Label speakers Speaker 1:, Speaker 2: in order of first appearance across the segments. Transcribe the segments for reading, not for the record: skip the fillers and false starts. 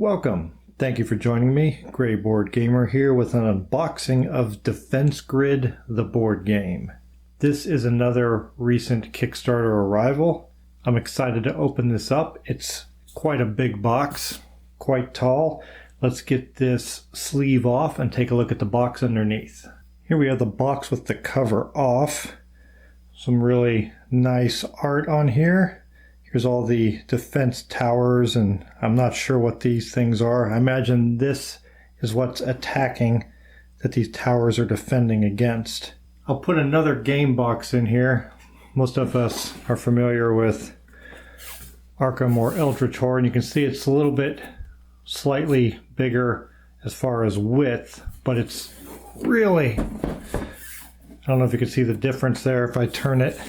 Speaker 1: Welcome. Thank you for joining me. Grayboardgamer here with an unboxing of Defense Grid, the board game. This is another recent Kickstarter arrival. I'm excited to open this up. It's quite a big box, quite tall. Let's get this sleeve off and take a look at the box underneath. Here we have the box with the cover off. Some really nice art on here. Here's all the defense towers, and I'm not sure what these things are. I imagine this is what's attacking that these towers are defending against. I'll put another game box in here. Most of us are familiar with Arkham or Eldritch Horror, and you can see it's a little bit slightly bigger as far as width, but it's really, I don't know if you can see the difference there if I turn it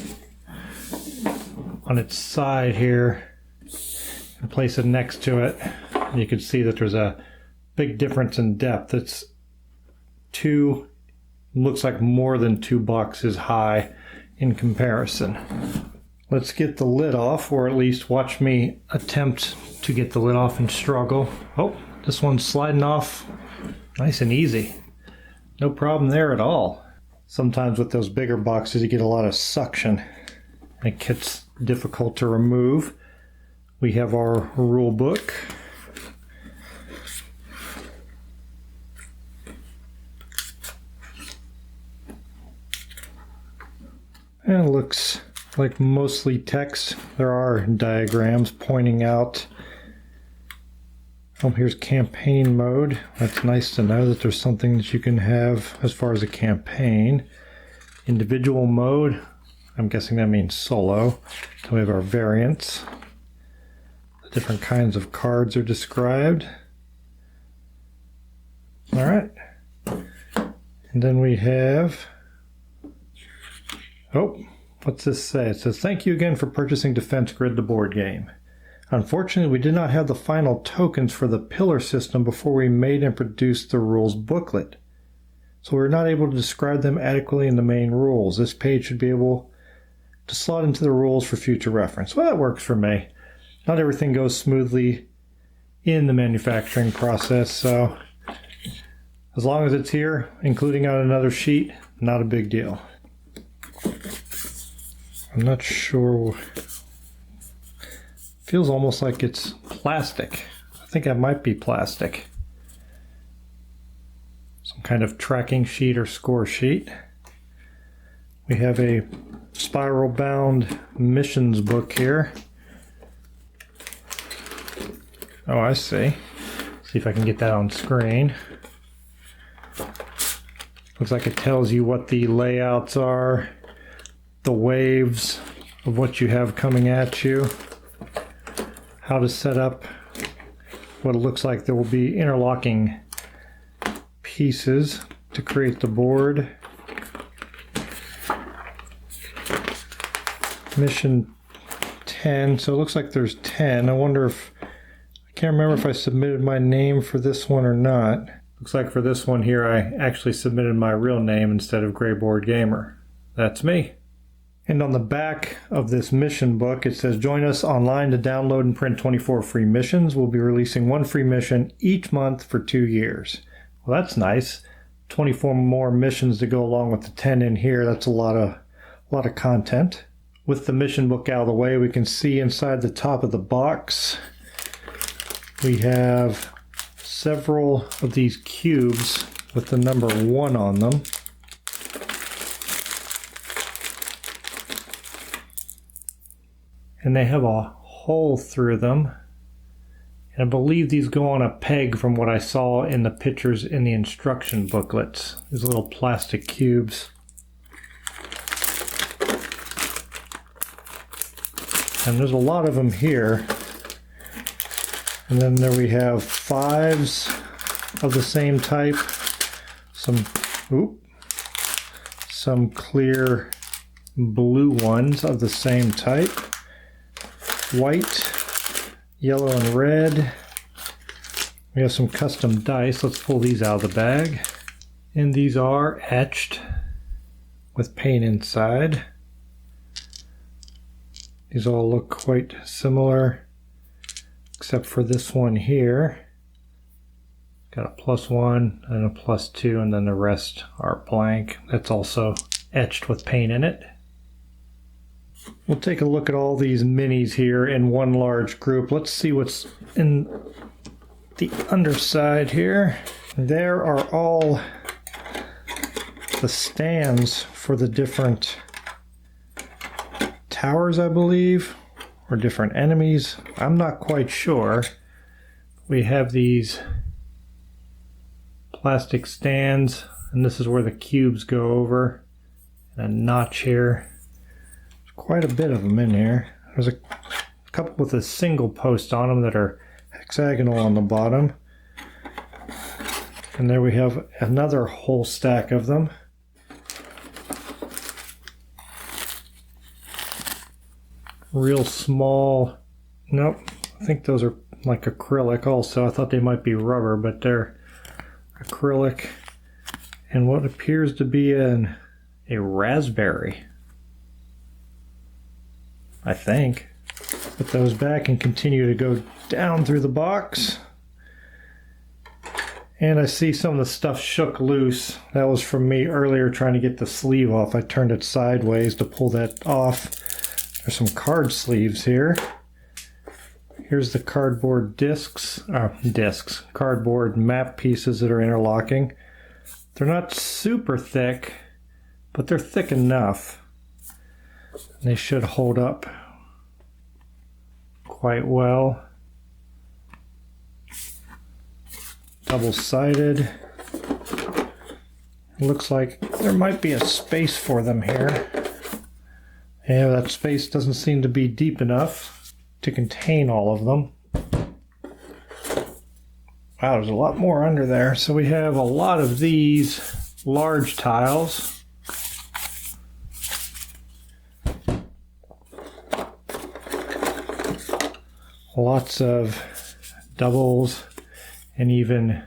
Speaker 1: on its side here and place it next to it. You can see that there's a big difference in depth. It's looks like more than 2 boxes high in comparison. Let's get the lid off, or at least watch me attempt to get the lid off and struggle. Oh, this one's sliding off nice and easy. No problem there at all. Sometimes with those bigger boxes you get a lot of suction. It gets difficult to remove. We have our rule book. And it looks like mostly text. There are diagrams pointing out. Oh, here's campaign mode. That's nice to know that there's something that you can have as far as a campaign. Individual mode. I'm guessing that means solo. So we have our variants. The different kinds of cards are described. All right. And then we have, oh, what's this say? It says, thank you again for purchasing Defense Grid, the board game. Unfortunately, we did not have the final tokens for the pillar system before we made and produced the rules booklet. So we're not able to describe them adequately in the main rules. This page should be able to slot into the rules for future reference. Well, that works for me. Not everything goes smoothly in the manufacturing process, so as long as it's here, including on another sheet, not a big deal. I'm not sure. Feels almost like it's plastic. I think that might be plastic. Some kind of tracking sheet or score sheet. We have a spiral bound missions book here. Oh, I see. See if I can get that on screen. Looks like it tells you what the layouts are, the waves of what you have coming at you, how to set up what it looks like there will be interlocking pieces to create the board. Mission 10, so it looks like there's 10. I wonder if, I can't remember if I submitted my name for this one or not. Looks like for this one here I actually submitted my real name instead of grayboardgamer. That's me. And on the back of this mission book it says, join us online to download and print 24 free missions. We'll be releasing 1 free mission each month for 2 years. Well, that's nice. 24 more missions to go along with the 10 in here. That's a lot of content. With the mission book out of the way, we can see inside the top of the box we have several of these cubes with the number 1 on them. And they have a hole through them. And I believe these go on a peg from what I saw in the pictures in the instruction booklets. These little plastic cubes. And there's a lot of them here. And then there we have 5s of the same type. Some clear blue ones of the same type. White, yellow, and red. We have some custom dice. Let's pull these out of the bag. And these are etched with paint inside. These all look quite similar, except for this one here. Got a +1 and a +2, and then the rest are blank. That's also etched with paint in it. We'll take a look at all these minis here in one large group. Let's see what's in the underside here. There are all the stands for the different towers, I believe, or different enemies. I'm not quite sure. We have these plastic stands, and this is where the cubes go over. And a notch here. There's quite a bit of them in here. There's a couple with a single post on them that are hexagonal on the bottom. And there we have another whole stack of them. Real small. Nope, I think those are like acrylic also. I thought they might be rubber, but they're acrylic. And what appears to be a raspberry, I think. Put those back and continue to go down through the box. And I see some of the stuff shook loose. That was from me earlier trying to get the sleeve off. I turned it sideways to pull that off. There's some card sleeves here. Here's the cardboard cardboard map pieces that are interlocking. They're not super thick, but they're thick enough. They should hold up quite well. Double-sided. Looks like there might be a space for them here. Yeah, that space doesn't seem to be deep enough to contain all of them. Wow, there's a lot more under there. So we have a lot of these large tiles. Lots of doubles and even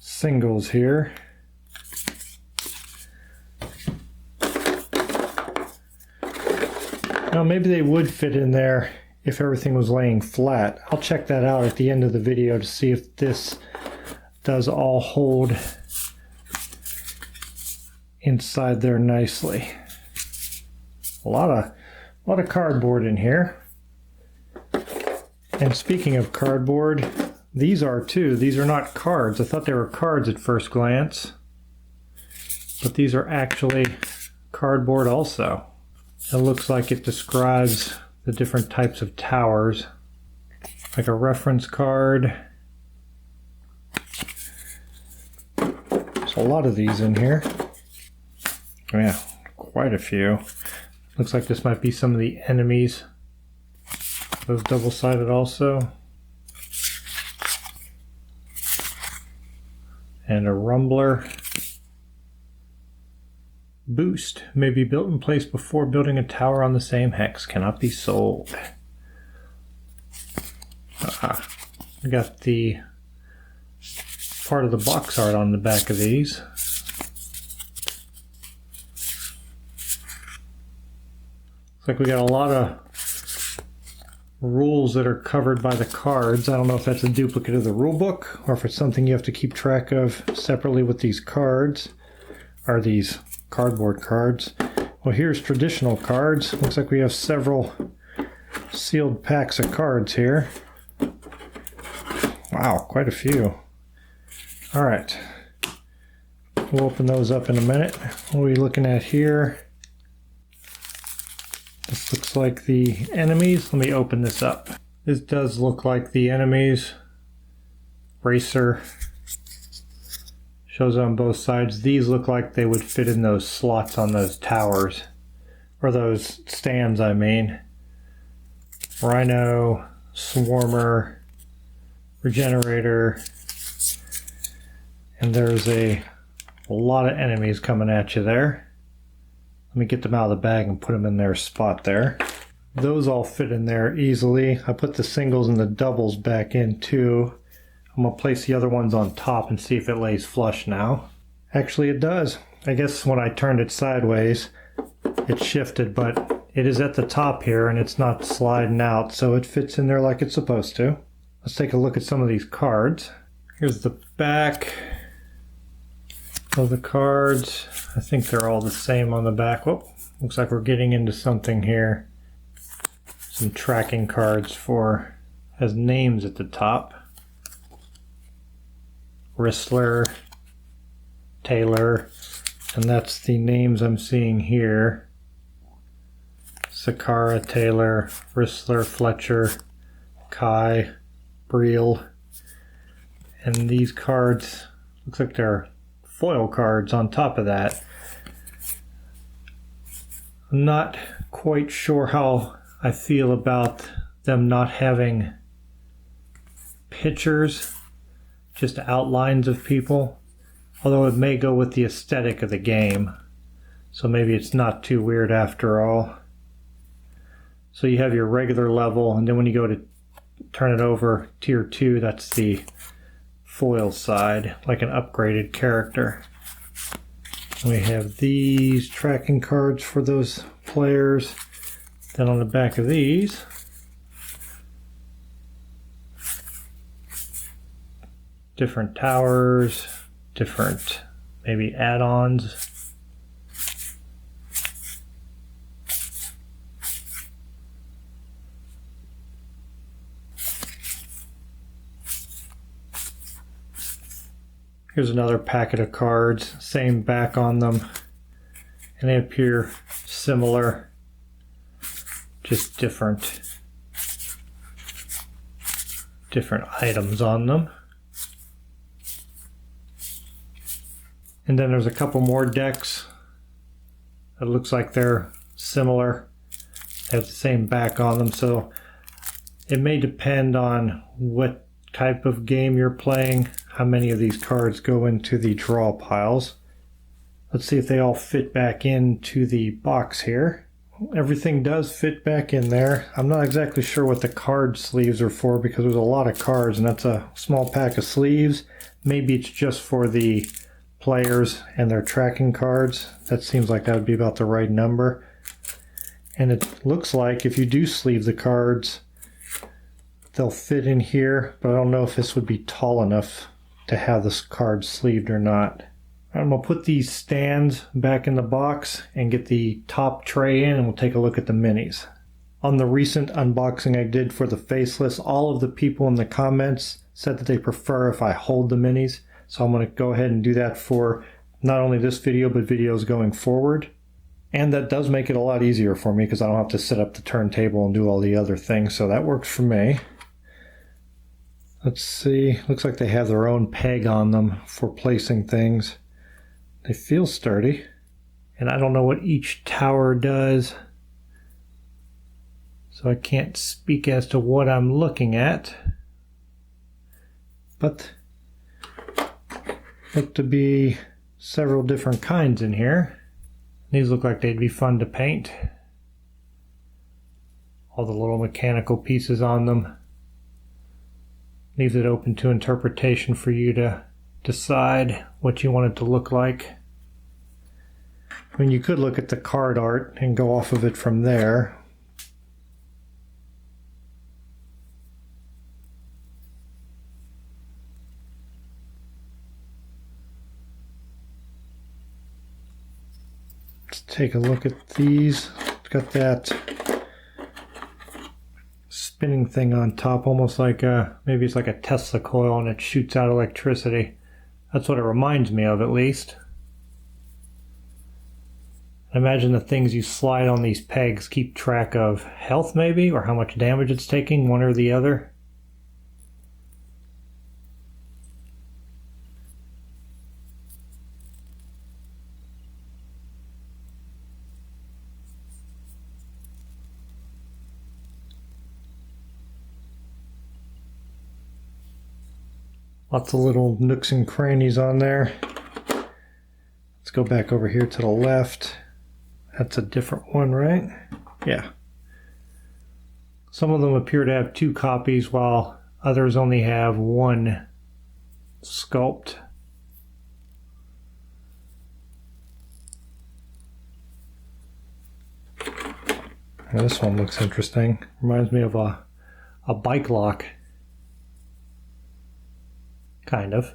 Speaker 1: singles here. Now maybe they would fit in there if everything was laying flat. I'll check that out at the end of the video to see if this does all hold inside there nicely. A lot of cardboard in here. And speaking of cardboard, these are too. These are not cards. I thought they were cards at first glance, but these are actually cardboard also. It looks like it describes the different types of towers, like a reference card. There's a lot of these in here. Yeah, quite a few. Looks like this might be some of the enemies. Those double-sided also. And a rumbler. Boost may be built in place before building a tower on the same hex. Cannot be sold. We got the part of the box art on the back of these. Looks like we got a lot of rules that are covered by the cards. I don't know if that's a duplicate of the rulebook or if it's something you have to keep track of separately with these cards, or these cardboard cards. Well, here's traditional cards. Looks like we have several sealed packs of cards here. Wow, quite a few. All right, we'll open those up in a minute. What are we looking at here? This looks like the enemies. Let me open this up. This does look like the enemies. Racer. Shows on both sides. These look like they would fit in those slots on those towers. Or those stands, I mean. Rhino, Swarmer, Regenerator. And there's a lot of enemies coming at you there. Let me get them out of the bag and put them in their spot there. Those all fit in there easily. I put the singles and the doubles back in too. I'm going to place the other ones on top and see if it lays flush now. Actually it does. I guess when I turned it sideways it shifted, but it is at the top here and it's not sliding out, so it fits in there like it's supposed to. Let's take a look at some of these cards. Here's the back of the cards. I think they're all the same on the back. Whoop, looks like we're getting into something here. Some tracking cards has names at the top. Ristler, Taylor, and that's the names I'm seeing here. Sakara, Taylor, Ristler, Fletcher, Kai, Breel. And these cards, looks like they're foil cards on top of that. I'm not quite sure how I feel about them not having pictures, just outlines of people, although it may go with the aesthetic of the game, so maybe it's not too weird after all. So you have your regular level, and then when you go to turn it over, tier 2, that's the foil side, like an upgraded character. We have these tracking cards for those players. Then on the back of these, different towers, different maybe add-ons. Here's another packet of cards, same back on them, and they appear similar, just different items on them. And then there's a couple more decks that looks like they're similar. They have the same back on them, so it may depend on what type of game you're playing, how many of these cards go into the draw piles. Let's see if they all fit back into the box here. Everything does fit back in there. I'm not exactly sure what the card sleeves are for because there's a lot of cards and that's a small pack of sleeves. Maybe it's just for the players and their tracking cards. That seems like that would be about the right number. And it looks like if you do sleeve the cards, they'll fit in here, but I don't know if this would be tall enough to have this card sleeved or not. I'm going to put these stands back in the box and get the top tray in, and we'll take a look at the minis. On the recent unboxing I did for the Faceless, all of the people in the comments said that they prefer if I hold the minis, so I'm going to go ahead and do that for not only this video, but videos going forward. And that does make it a lot easier for me because I don't have to set up the turntable and do all the other things, so that works for me. Let's see, looks like they have their own peg on them for placing things. They feel sturdy, and I don't know what each tower does, so I can't speak as to what I'm looking at, but look to be several different kinds in here. These look like they'd be fun to paint. All the little mechanical pieces on them. Leaves it open to interpretation for you to decide what you want it to look like. I mean, you could look at the card art and go off of it from there. Let's take a look at these. It's got that spinning thing on top, almost like maybe it's like a Tesla coil and it shoots out electricity. That's what it reminds me of, at least. I imagine the things you slide on these pegs keep track of health maybe, or how much damage it's taking, one or the other. Lots of little nooks and crannies on there. Let's go back over here to the left. That's a different one, right? Yeah. Some of them appear to have 2 copies, while others only have 1 sculpt. Now this one looks interesting. Reminds me of a bike lock. Kind of.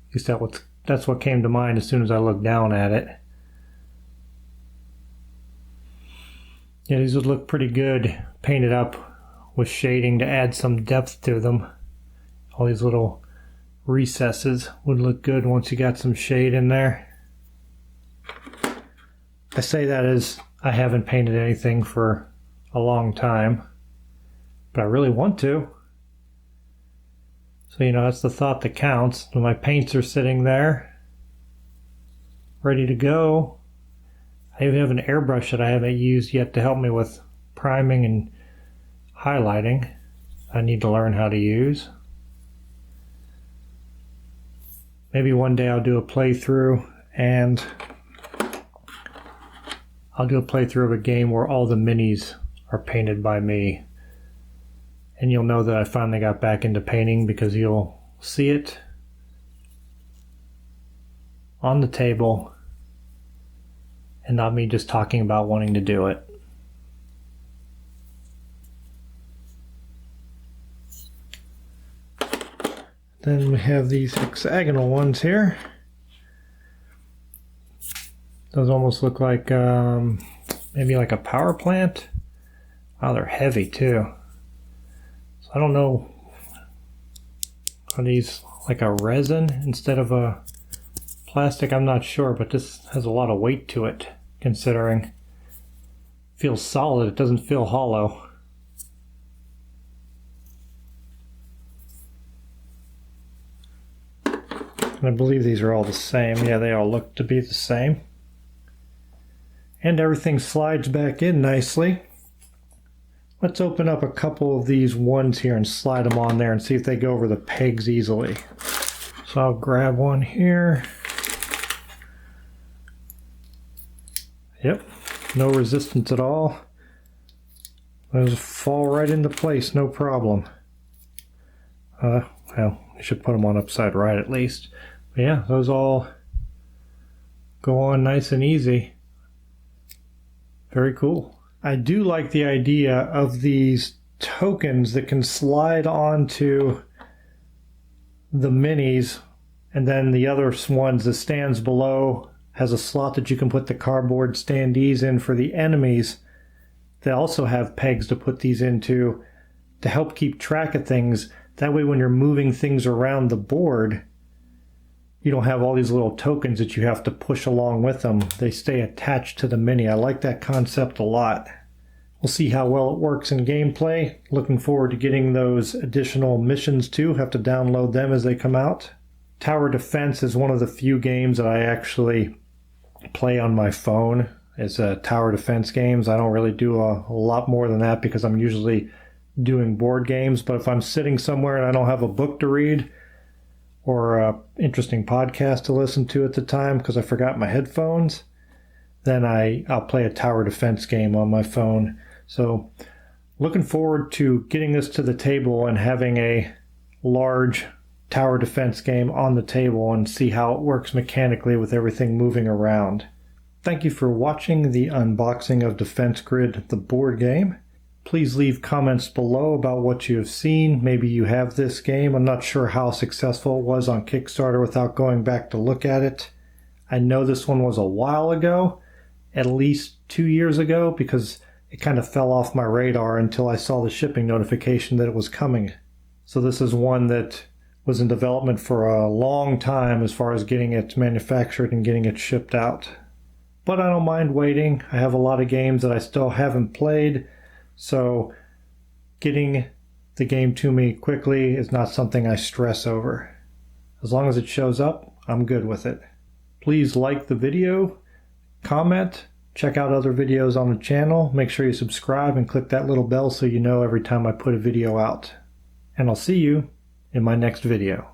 Speaker 1: At least that's what came to mind as soon as I looked down at it. Yeah, these would look pretty good painted up with shading to add some depth to them. All these little recesses would look good once you got some shade in there. I say that as I haven't painted anything for a long time, but I really want to. So, that's the thought that counts. When my paints are sitting there, ready to go. I even have an airbrush that I haven't used yet to help me with priming and highlighting. I need to learn how to use. Maybe one day I'll do a playthrough, and I'll do a playthrough of a game where all the minis are painted by me. And you'll know that I finally got back into painting because you'll see it on the table and not me just talking about wanting to do it. Then we have these hexagonal ones here. Those almost look like maybe like a power plant. Wow, they're heavy too. So I don't know. Are these like a resin instead of a plastic? I'm not sure, but this has a lot of weight to it, considering it feels solid. It doesn't feel hollow. And I believe these are all the same. Yeah, they all look to be the same. And everything slides back in nicely. Let's open up a couple of these ones here and slide them on there and see if they go over the pegs easily. So I'll grab one here. Yep, no resistance at all. Those fall right into place, no problem. Well, you should put them on upside right at least. But yeah, those all go on nice and easy. Very cool. I do like the idea of these tokens that can slide onto the minis, and then the other ones, the stands below, has a slot that you can put the cardboard standees in for the enemies. They also have pegs to put these into to help keep track of things. That way when you're moving things around the board, you don't have all these little tokens that you have to push along with them. They stay attached to the mini. I like that concept a lot. We'll see how well it works in gameplay. Looking forward to getting those additional missions too. Have to download them as they come out. Tower Defense is one of the few games that I actually play on my phone. It's tower defense games. I don't really do a lot more than that because I'm usually doing board games. But if I'm sitting somewhere and I don't have a book to read, or an interesting podcast to listen to at the time because I forgot my headphones, then I'll play a tower defense game on my phone. So looking forward to getting this to the table and having a large tower defense game on the table and see how it works mechanically with everything moving around. Thank you for watching the unboxing of Defense Grid, the board game. Please leave comments below about what you have seen. Maybe you have this game. I'm not sure how successful it was on Kickstarter without going back to look at it. I know this one was a while ago, at least 2 years ago, because it kind of fell off my radar until I saw the shipping notification that it was coming. So this is one that was in development for a long time as far as getting it manufactured and getting it shipped out. But I don't mind waiting. I have a lot of games that I still haven't played. So getting the game to me quickly is not something I stress over. As long as it shows up, I'm good with it. Please like the video, comment, check out other videos on the channel. Make sure you subscribe and click that little bell so you know every time I put a video out. And I'll see you in my next video.